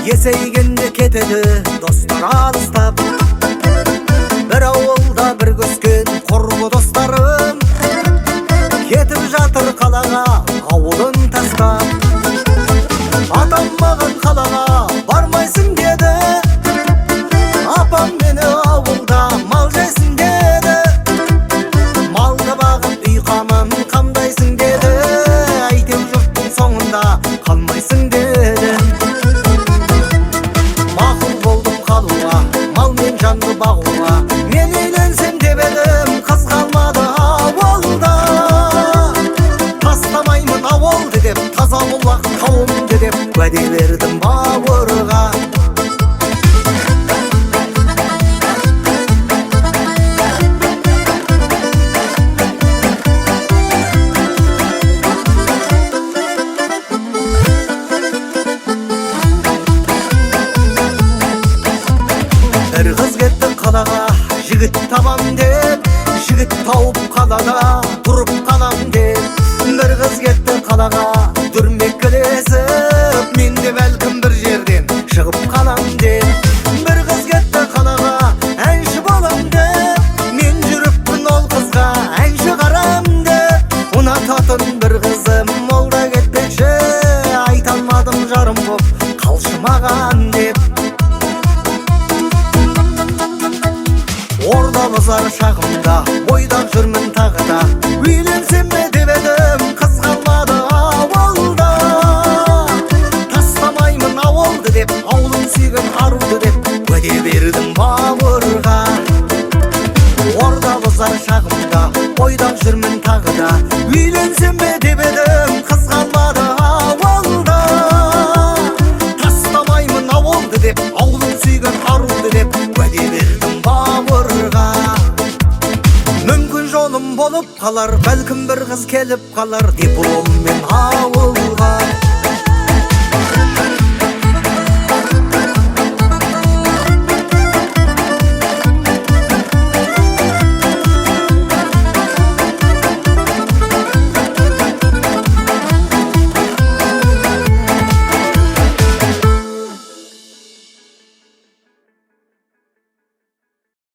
Есейгенде кетеді достар алыстап, бір ауылда бір көскен құрбы достарым кетіп жатыр қалаға ауылын тастап. Атам маған қалаға бармайсың деді, апам мені ауылда мал жайсың деді. Малды бағып үй қамын қамдайсың деді, әйтеу жұрттың соңында қалмайсың деді. Жанды бағуға мен үйленсем деп едім, қыз қалмады ауылда. Тастамаймын ауылды деп, таза бұлақ тауымды деп уәде бердім бауырға. Бір қыз кетті қалаға жігіт табам деп, жігіт тауып қалада тұрып қалам деп. Бір қыз кетті қалаға дүрмеккілесіп, мен де бәлкім бір жерден шығып қалам деп. Бір қыз кетті қалаға әнші болам деп, мен жүріппін ол қызға әнші қарам деп. Ұнататын бір қызым молда кетпекші, айта алмадым жарым боп қалшы маған деп. Орда бұзар шағымда ойдақ жүрмін тағы да, үйленсем бе деп едім, қыз қалмады ауылда. Тастамаймын ауылды деп, ауылын сүйген аруды деп уәде бердім бауырға. Орда бұзар шағымда ойдақ жүрмін тағы да, үйленсем бе деп едім, қыз қалмады ауылда. Тастамаймын ауылды деп, ауылын сүйген аруды деп уәде бердім бауырға. Мүмкін жолым болып қалар, бәлкім бір қыз келіп қалар, дипломмен ауыл